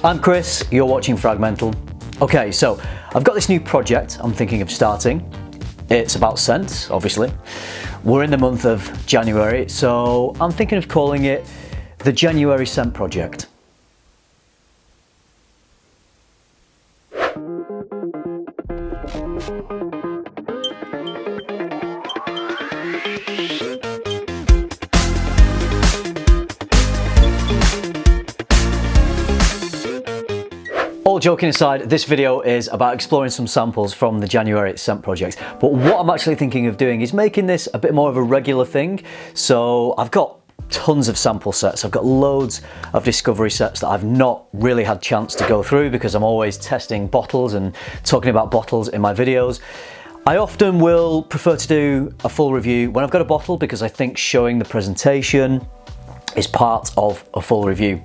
I'm Chris, you're watching FRAG-MENTAL. Okay, so I've got this new project I'm thinking of starting. It's about scents, obviously. We're in the month of January, so I'm thinking of calling it the January Scent Project. All joking aside, this video is about exploring some samples from the January Scent Project. But what I'm actually thinking of doing is making this a bit more of a regular thing. So I've got tons of sample sets. I've got loads of discovery sets that I've not really had chance to go through because I'm always testing bottles and talking about bottles in my videos. I often will prefer to do a full review when I've got a bottle because I think showing the presentation is part of a full review.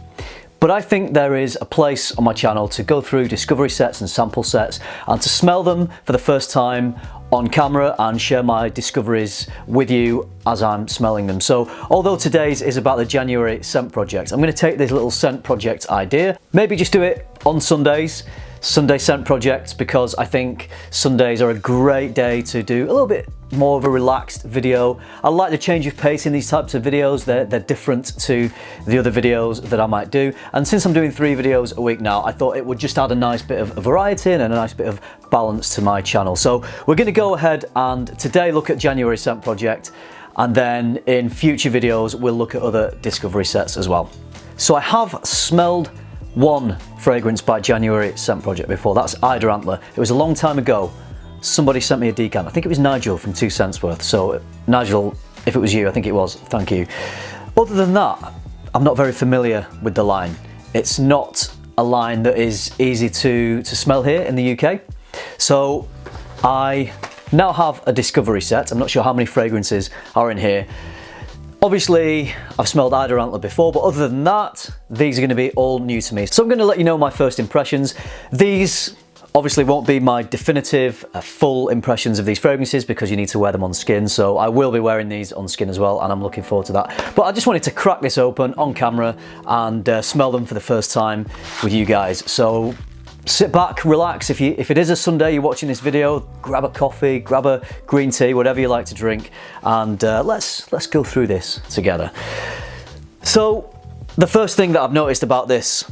But I think there is a place on my channel to go through discovery sets and sample sets and to smell them for the first time on camera and share my discoveries with you as I'm smelling them. So although today's is about the January Scent Project, I'm going to take this little scent project idea, maybe just do it on Sundays, Sunday Scent Projects, because I think Sundays are a great day to do a little bit more of a relaxed video. I like the change of pace in these types of videos. They're different to the other videos that I might do. And since I'm doing 3 videos a week now, I thought it would just add a nice bit of variety and a nice bit of balance to my channel. So we're going to go ahead and today look at January Scent Project, and then in future videos we'll look at other discovery sets as well. So I have smelled one fragrance by January Scent Project before. That's EIDERANTLER. It was a long time ago. Somebody sent me a decant. I think it was Nigel from 2 Cents Worth. So Nigel, if it was you, I think it was, thank you. Other than that, I'm not very familiar with the line. It's not a line that is easy to smell here in the UK. So I now have a discovery set. I'm not sure how many fragrances are in here. Obviously, I've smelled EIDERANTLER before, but other than that, these are going to be all new to me. So I'm going to let you know my first impressions. These obviously won't be my definitive, full impressions of these fragrances because you need to wear them on skin. So I will be wearing these on skin as well, and I'm looking forward to that. But I just wanted to crack this open on camera and smell them for the first time with you guys. So sit back, relax. If it is a Sunday you're watching this video, grab a coffee, grab a green tea, whatever you like to drink, and let's go through this together. So the first thing that I've noticed about this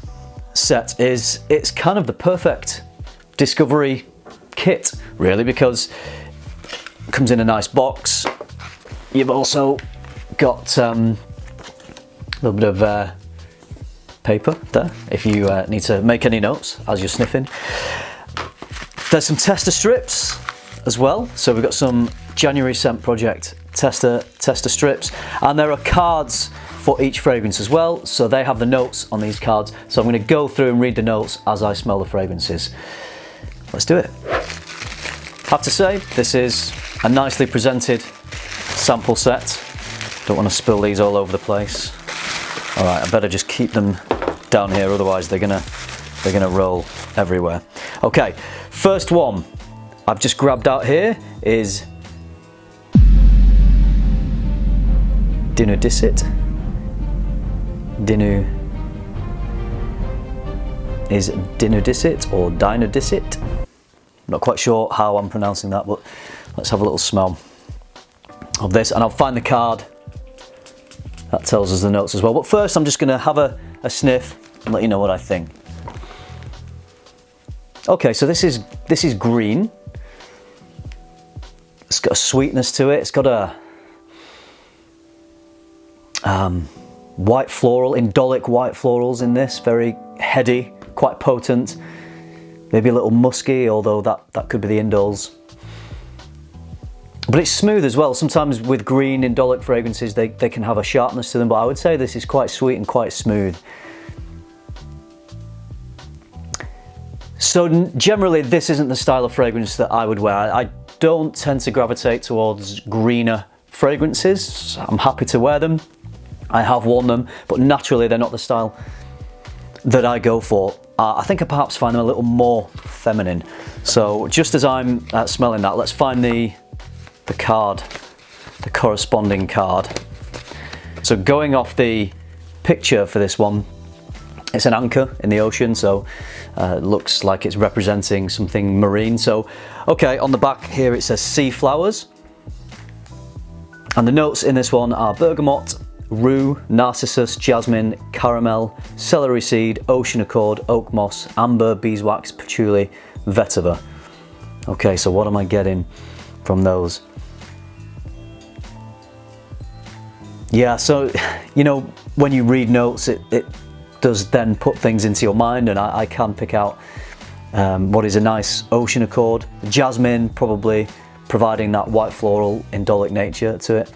set is it's kind of the perfect discovery kit, really, because it comes in a nice box. You've also got a little bit of paper there if you need to make any notes as you're sniffing. There's some tester strips as well, so we've got some January Scent Project tester strips, and there are cards for each fragrance as well, so they have the notes on these cards. So I'm going to go through and read the notes as I smell the fragrances. Let's do it. Have to say, this is a nicely presented sample set. Don't want to spill these all over the place. All right, I better just keep them down here, otherwise they're gonna roll everywhere. Okay, first one I've just grabbed out here is DINUDISIT. Is DINUDISIT or DINUDISIT? I'm not quite sure how I'm pronouncing that, but let's have a little smell of this, and I'll find the card that tells us the notes as well. But first I'm just going to have a sniff and let you know what I think. Okay, so this is green. It's got a sweetness to it. It's got a white floral, indolic white florals in this. Very heady, quite potent. Maybe a little musky, although that could be the indoles. But it's smooth as well. Sometimes with green indolic fragrances, they can have a sharpness to them, but I would say this is quite sweet and quite smooth. So generally, this isn't the style of fragrance that I would wear. I don't tend to gravitate towards greener fragrances. I'm happy to wear them. I have worn them, but naturally they're not the style that I go for. I think I perhaps find them a little more feminine. So just as I'm smelling that, let's find the card, the corresponding card. So going off the picture for this one, It's an anchor in the ocean, so it looks like it's representing something marine. So, okay, on the back here it says sea flowers. And the notes in this one are bergamot, rue, narcissus, jasmine, caramel, celery seed, ocean accord, oak moss, amber, beeswax, patchouli, vetiver. Okay, so what am I getting from those? Yeah, so, you know, when you read notes, it does then put things into your mind, and I can pick out what is a nice ocean accord. Jasmine, probably providing that white floral indolic nature to it.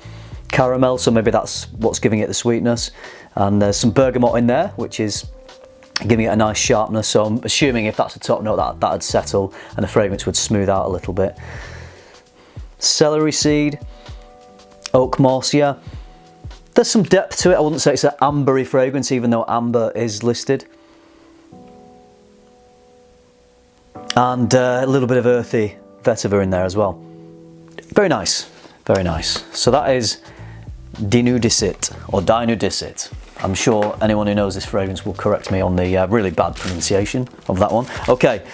Caramel, so maybe that's what's giving it the sweetness. And there's some bergamot in there, which is giving it a nice sharpness. So I'm assuming if that's a top note, that'd settle and the fragrance would smooth out a little bit. Celery seed, oak moss, yeah. There's some depth to it. I wouldn't say it's an ambery fragrance, even though amber is listed. And a little bit of earthy vetiver in there as well. Very nice, very nice. So that is DINUDISIT, or DINUDISIT. I'm sure anyone who knows this fragrance will correct me on the really bad pronunciation of that one. Okay,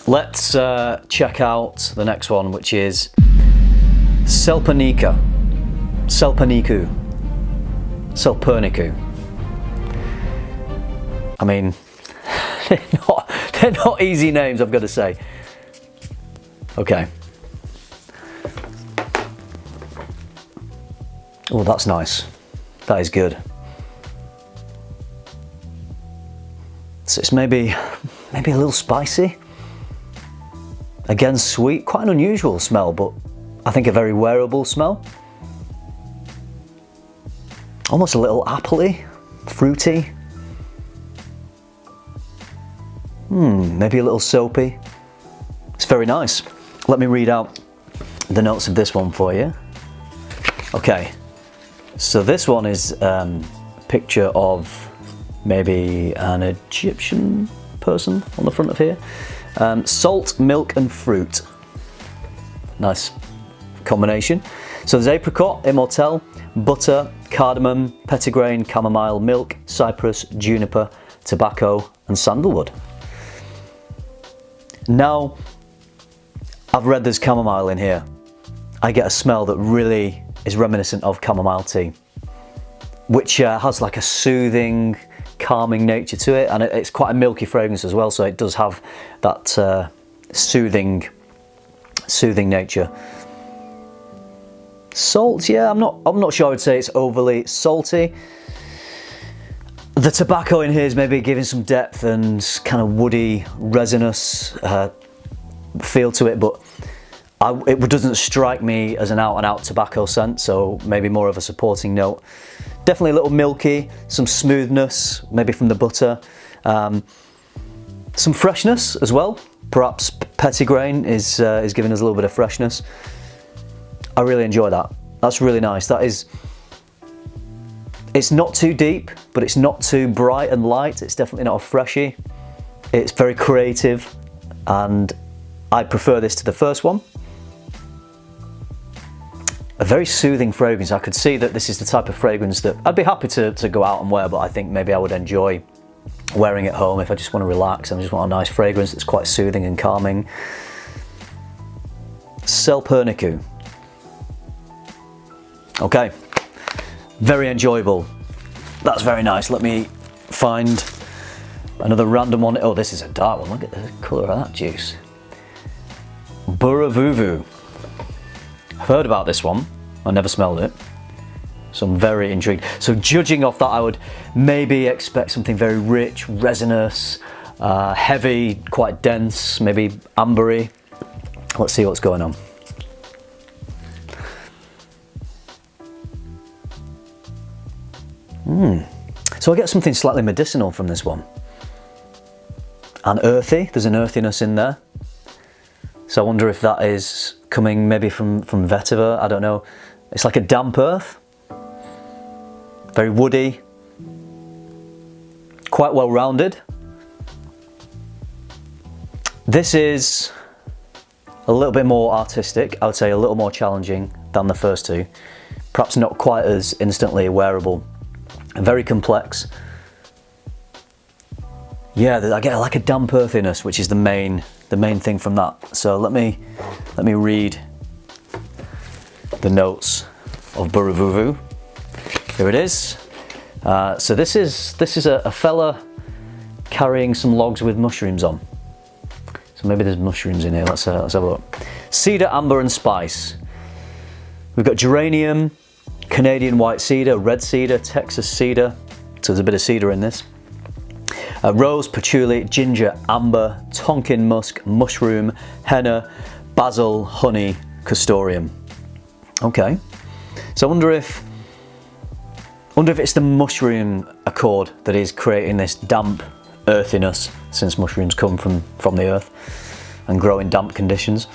let's check out the next one, which is SELPERNIKU. SELPERNIKU. I mean, they're not easy names, I've got to say. Okay. Oh, that's nice. That is good. So it's maybe a little spicy. Again, sweet. Quite an unusual smell, but I think a very wearable smell. Almost a little appley, fruity. Maybe a little soapy. It's very nice. Let me read out the notes of this one for you. Okay, so this one is a picture of maybe an Egyptian person on the front of here. Salt, milk and fruit. Nice combination. So there's apricot, immortelle, butter, cardamom, petitgrain, chamomile, milk, cypress, juniper, tobacco and sandalwood. Now, I've read there's chamomile in here. I get a smell that really is reminiscent of chamomile tea, which has like a soothing, calming nature to it, and it's quite a milky fragrance as well, so it does have that soothing nature. Salt, yeah, I'm not sure I would say it's overly salty. The tobacco in here is maybe giving some depth and kind of woody, resinous feel to it, but it doesn't strike me as an out-and-out tobacco scent, so maybe more of a supporting note. Definitely a little milky, some smoothness, maybe from the butter. Some freshness as well. Perhaps petitgrain is giving us a little bit of freshness. I really enjoy that. That's really nice. It's not too deep, but it's not too bright and light. It's definitely not a freshie. It's very creative, and I prefer this to the first one. A very soothing fragrance. I could see that this is the type of fragrance that I'd be happy to go out and wear, but I think maybe I would enjoy wearing it home if I just want to relax and I just want a nice fragrance that's quite soothing and calming. SELPERNIKU. Okay, very enjoyable. That's very nice. Let me find another random one. Oh, this is a dark one. Look at the colour of that juice. BURVUVU. I've heard about this one. I never smelled it, so I'm very intrigued. So judging off that, I would maybe expect something very rich, resinous, heavy, quite dense, maybe ambery. Let's see what's going on. So I get something slightly medicinal from this one. And earthy, there's an earthiness in there. So I wonder if that is coming maybe from vetiver, I don't know. It's like a damp earth. Very woody. Quite well rounded. This is a little bit more artistic, I would say a little more challenging than the first two. Perhaps not quite as instantly wearable. Very complex. yeah, I get like a damp earthiness, which is the main thing from that. So let me read the notes of BURVUVU. Here it is. So this is a fella carrying some logs with mushrooms on. So maybe there's mushrooms in here. Let's have a look. Cedar, amber, and spice. We've got geranium, Canadian white cedar, red cedar, Texas cedar. So there's a bit of cedar in this. Rose, patchouli, ginger, amber, tonkin musk, mushroom, henna, basil, honey, castoreum. Okay. So I wonder if it's the mushroom accord that is creating this damp earthiness, since mushrooms come from the earth and grow in damp conditions.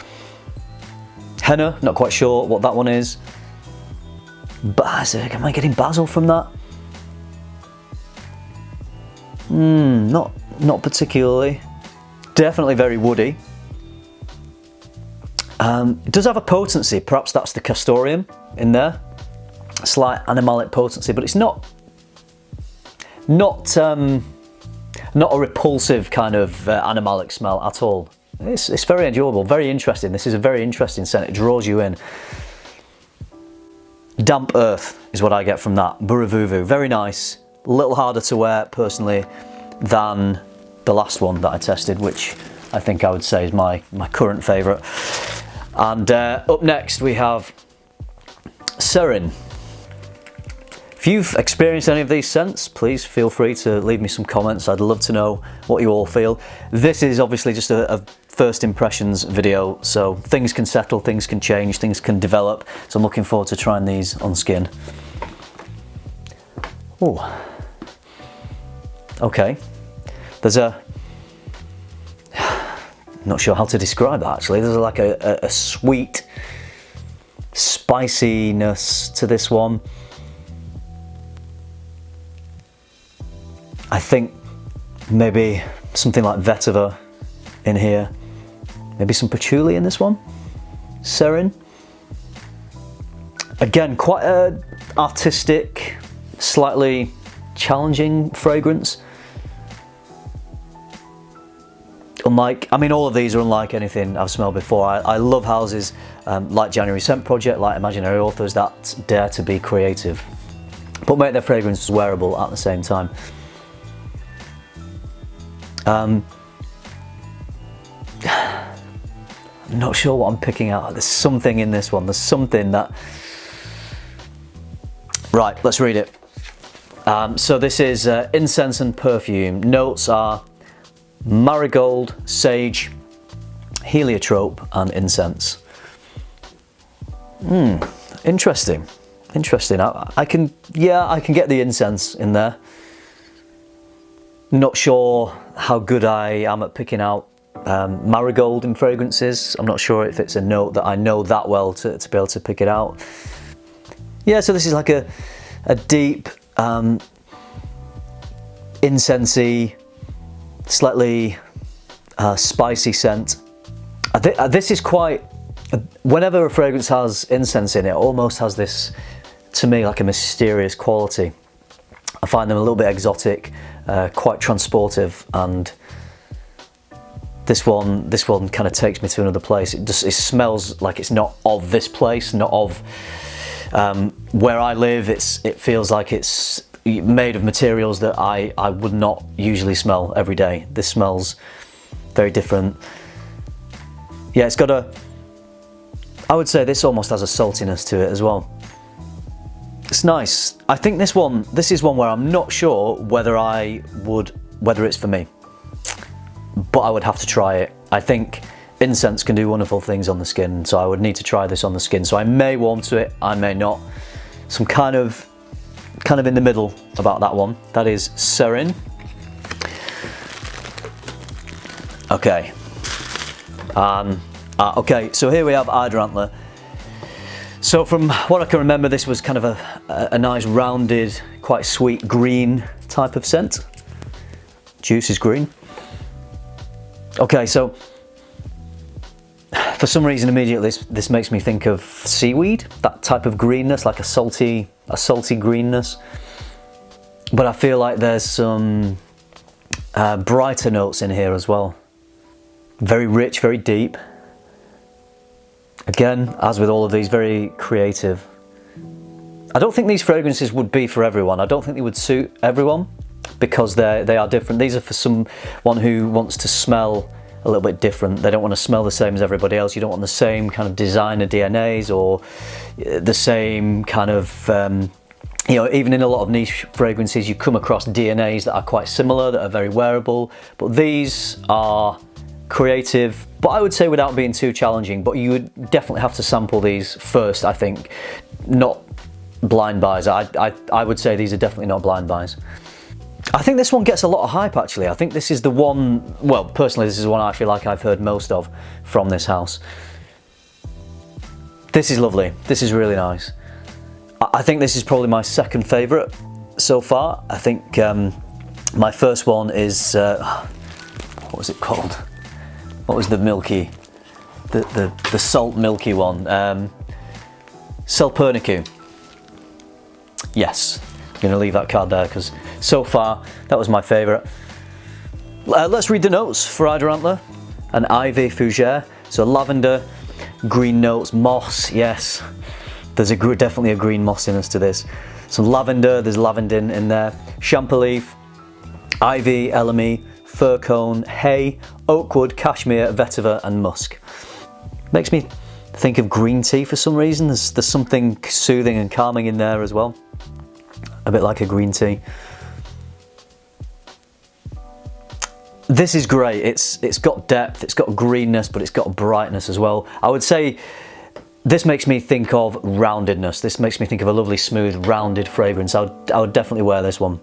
Henna, not quite sure what that one is. Am I getting basil from that? Not particularly. Definitely very woody. It does have a potency, perhaps that's the castoreum in there. A slight animalic potency, but it's not a repulsive kind of animalic smell at all. It's very enjoyable, very interesting. This is a very interesting scent. It draws you in. Damp earth is what I get from that. BURVUVU, very nice. A little harder to wear personally than the last one that I tested, which I think I would say is my current favourite. And up next we have SERIN. If you've experienced any of these scents, please feel free to leave me some comments. I'd love to know what you all feel. This is obviously just a first impressions video, so things can settle, things can change, things can develop. So I'm looking forward to trying these on skin. Oh, okay. There's not sure how to describe that actually. There's like a sweet spiciness to this one. I think maybe something like vetiver in here. Maybe some patchouli in this one. SERIN. Again, quite an artistic, slightly challenging fragrance. Unlike, I mean, all of these are unlike anything I've smelled before. I love houses like January Scent Project, like Imaginary Authors that dare to be creative, but make their fragrances wearable at the same time. I'm not sure what I'm picking out. There's something in this one. There's something that... Right, let's read it. So this is incense and perfume. Notes are marigold, sage, heliotrope, and incense. Interesting. Interesting. I can get the incense in there. Not sure how good I am at picking out marigold in fragrances. I'm not sure if it's a note that I know that well to be able to pick it out. Yeah, so this is like a deep, incensey, slightly spicy scent. This is quite, whenever a fragrance has incense in it, it almost has this, to me, like a mysterious quality. I find them a little bit exotic, quite transportive, and this one kind of takes me to another place. It smells like it's not of this place, not of where I live. It feels like it's made of materials that I would not usually smell every day. This smells very different. Yeah, it's got I would say this almost has a saltiness to it as well. It's nice. I think this is one where I'm not sure whether it's for me, but I would have to try it. I think incense can do wonderful things on the skin, so I would need to try this on the skin. So I may warm to it, I may not. So I'm kind of in the middle about that one. That is SERIN. Okay. Okay, so here we have EIDERANTLER. So from what I can remember, this was kind of a nice rounded, quite sweet green type of scent. Juice is green. Okay, so for some reason immediately this makes me think of seaweed, that type of greenness, like a salty greenness. But I feel like there's some brighter notes in here as well. Very rich, very deep. Again, as with all of these, very creative. I don't think these fragrances would be for everyone. I don't think they would suit everyone because they are different. These are for someone who wants to smell a little bit different. They don't want to smell the same as everybody else. You don't want the same kind of designer DNAs or the same kind of, you know, even in a lot of niche fragrances, you come across DNAs that are quite similar, that are very wearable. But these are creative, but I would say without being too challenging. But you would definitely have to sample these first, I think, not blind buys. I would say these are definitely not blind buys. I think this one gets a lot of hype actually. I think this is the one, well, personally this is the one I feel like I've heard most of from this house. This is lovely. This is really nice. I think this is probably my second favourite so far. I think my first one is, what was it called? What was the milky, the salt milky one? SELPERNIKU. Yes, I'm going to leave that card there because so far that was my favourite. Let's read the notes for EIDERANTLER. An ivy fougere, so lavender, green notes, moss, yes. There's definitely a green mossiness to this. Some lavender, there's lavender in there. Champa leaf, ivy, elemi, fir cone, hay, oakwood, cashmere, vetiver and musk. Makes me think of green tea for some reason. There's something soothing and calming in there as well. A bit like a green tea. This is great. It's got depth, it's got greenness, but it's got brightness as well. I would say this makes me think of roundedness. This makes me think of a lovely, smooth, rounded fragrance. I would definitely wear this one.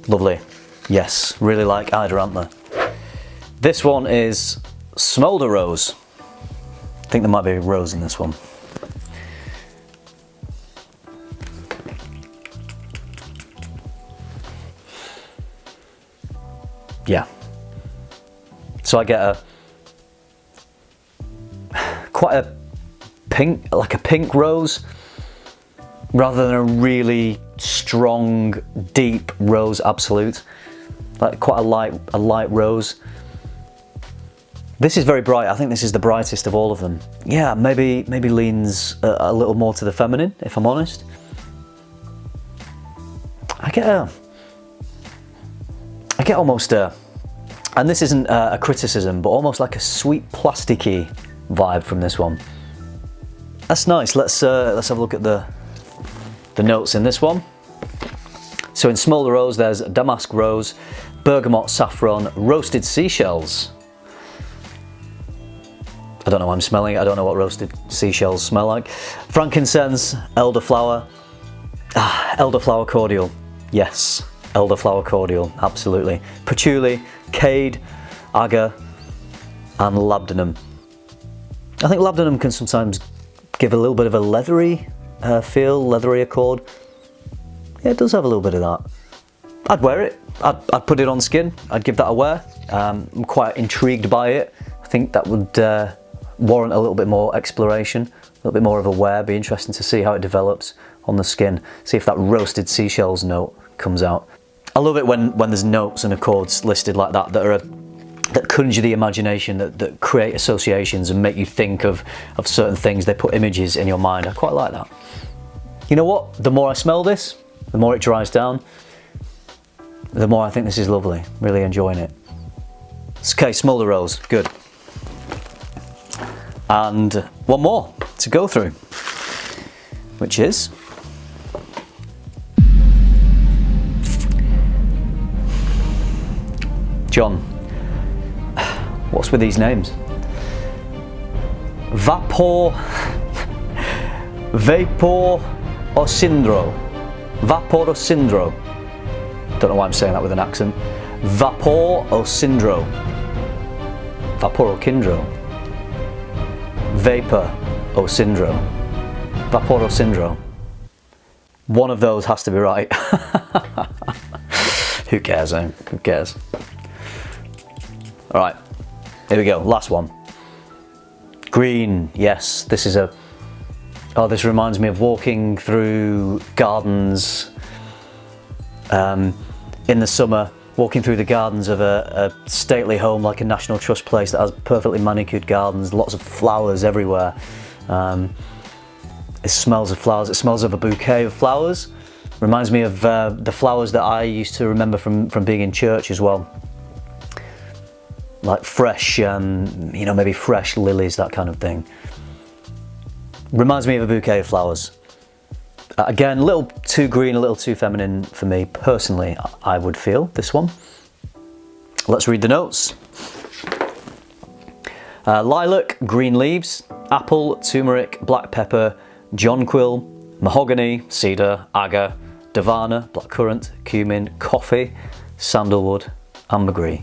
Lovely. Yes, really like EIDERANTLER. This one is SMOLDEROSE. I think there might be a rose in this one. Yeah. So I get quite a pink, like a pink rose, rather than a really strong, deep rose absolute. Like quite a light rose. This is very bright. I think this is the brightest of all of them. Yeah, maybe leans a little more to the feminine, if I'm honest. I get almost a, and this isn't a criticism, but almost like a sweet plasticky vibe from this one. That's nice. Let's have a look at the notes in this one. So in SMOLDEROSE, there's damask rose, bergamot, saffron, roasted seashells. I don't know what I'm smelling. I don't know what roasted seashells smell like. Frankincense, elderflower, elderflower cordial. Yes, elderflower cordial, absolutely. Patchouli, cade, agar, and labdanum. I think labdanum can sometimes give a little bit of a leathery feel, leathery accord. Yeah, it does have a little bit of that. I'd wear it. I'd put it on skin. I'd give that a wear. I'm quite intrigued by it. I think that would warrant a little bit more exploration, a little bit more of a wear. Be interesting to see how it develops on the skin. See if that roasted seashells note comes out. I love it when there's notes and accords listed like that that conjure the imagination, that create associations and make you think of certain things. They put images in your mind. I quite like that. You know what? The more I smell this, the more it dries down, the more I think this is lovely. Really enjoying it. Okay, SMOLDEROSE, good. And one more to go through, which is John. What's with these names? VAPOROCINDRO. VAPOROCINDRO. Don't know why I'm saying that with an accent. VAPOROCINDRO. VAPOROCINDRO. VAPOROCINDRO. VAPOROCINDRO. One of those has to be right. Who cares, eh? Who cares? Alright, here we go, last one. Green, yes, this is a... Oh, this reminds me of walking through gardens in the summer walking through the gardens of a stately home like a National Trust place that has perfectly manicured gardens, lots of flowers everywhere. It smells of flowers, it smells of a bouquet of flowers. Reminds me of the flowers that I used to remember from being in church as well. Like fresh, you know, maybe fresh lilies, that kind of thing. Reminds me of a bouquet of flowers. Again, a little too green, a little too feminine for me personally, I would feel, this one. Let's read the notes. Lilac, green leaves, apple, turmeric, black pepper, jonquil, mahogany, cedar, agar, davana, blackcurrant, cumin, coffee, sandalwood, ambergris.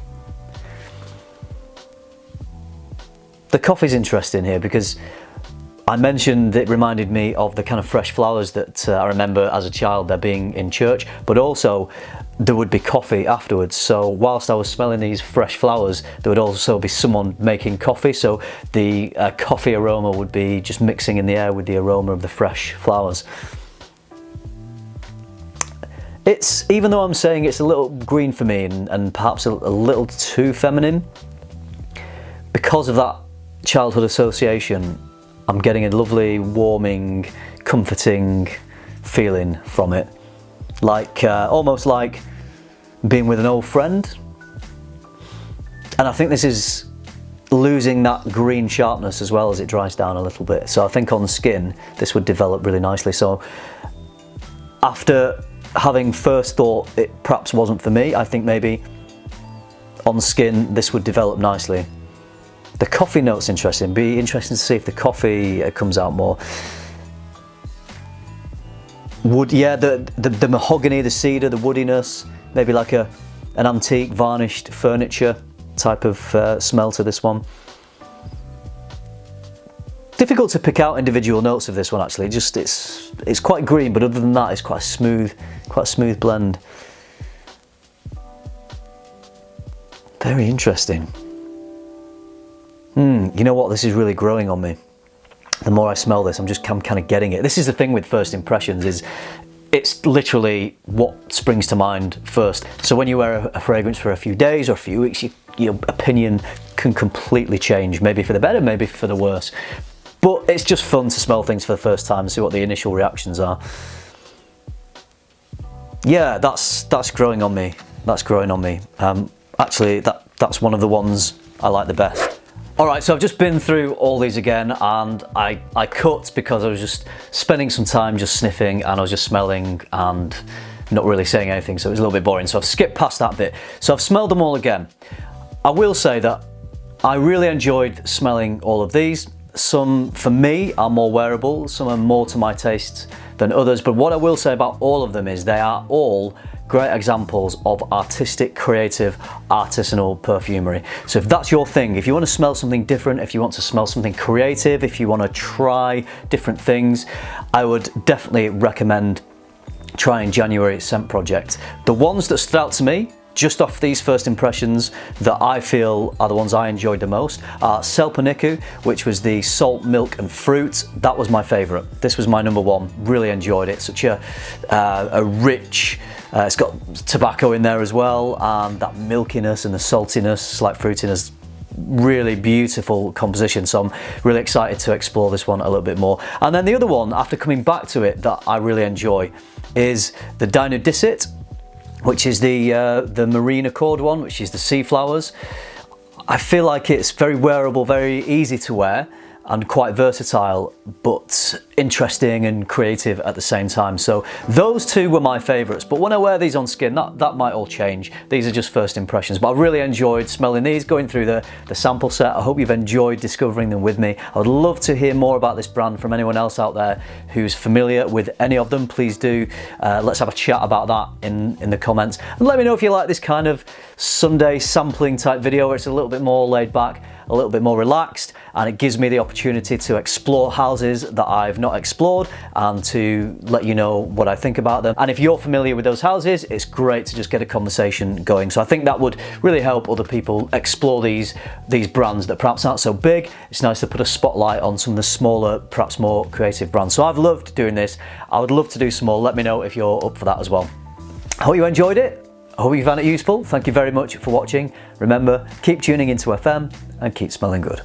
The coffee's interesting here because I mentioned that it reminded me of the kind of fresh flowers that I remember as a child there being in church, but also there would be coffee afterwards. So whilst I was smelling these fresh flowers, there would also be someone making coffee. So the coffee aroma would be just mixing in the air with the aroma of the fresh flowers. It's, even though I'm saying it's a little green for me and perhaps a little too feminine, because of that childhood association, I'm getting a lovely, warming, comforting feeling from it. Like, almost like being with an old friend. And I think this is losing that green sharpness as well as it dries down a little bit. So I think on skin, this would develop really nicely. So after having first thought it perhaps wasn't for me, I think maybe on skin, this would develop nicely. The coffee note's interesting. Be interesting to see if the coffee comes out more. Wood, yeah, the mahogany, the cedar, the woodiness, maybe like an antique varnished furniture type of smell to this one. Difficult to pick out individual notes of this one actually. Just it's quite green, but other than that, it's quite a smooth blend. Very interesting. You know what? This is really growing on me. The more I smell this, I'm kind of getting it. This is the thing with first impressions, is it's literally what springs to mind first. So when you wear a fragrance for a few days or a few weeks, your opinion can completely change. Maybe for the better, maybe for the worse. But it's just fun to smell things for the first time and see what the initial reactions are. Yeah, that's growing on me. That's growing on me. Actually, that's one of the ones I like the best. Alright, so I've just been through all these again, and I cut because I was just spending some time just sniffing and I was just smelling and not really saying anything, so it was a little bit boring. So I've skipped past that bit. So I've smelled them all again. I will say that I really enjoyed smelling all of these. Some, for me, are more wearable, some are more to my taste than others, but what I will say about all of them is they are all great examples of artistic, creative, artisanal perfumery. So if that's your thing, if you want to smell something different, if you want to smell something creative, if you want to try different things, I would definitely recommend trying January Scent Project. The ones that stood out to me, just off these first impressions, that I feel are the ones I enjoyed the most are SELPERNIKU, which was the salt, milk and fruit. That was my favourite. This was my number one. Really enjoyed it. Such a rich, it's got tobacco in there as well, and that milkiness and the saltiness, slight fruitiness. Really beautiful composition, so I'm really excited to explore this one a little bit more. And then the other one, after coming back to it, that I really enjoy is the DINUDISIT, which is the marine accord one, which is the sea flowers. I feel like it's very wearable, very easy to wear, and quite versatile, but interesting and creative at the same time. So those two were my favourites, but when I wear these on skin, that might all change. These are just first impressions, but I really enjoyed smelling these, going through the sample set. I hope you've enjoyed discovering them with me. I would love to hear more about this brand from anyone else out there who's familiar with any of them. Please do, let's have a chat about that in the comments. And let me know if you like this kind of Sunday sampling type video where it's a little bit more laid back, a little bit more relaxed, and it gives me the opportunity to explore houses that I've not explored and to let you know what I think about them. And if you're familiar with those houses, it's great to just get a conversation going. So I think that would really help other people explore these brands that perhaps aren't so big. It's nice to put a spotlight on some of the smaller, perhaps more creative brands. So I've loved doing this. I would love to do some more. Let me know if you're up for that as well. I hope you enjoyed it. I hope you found it useful. Thank you very much for watching. Remember, keep tuning into FM and keep smelling good.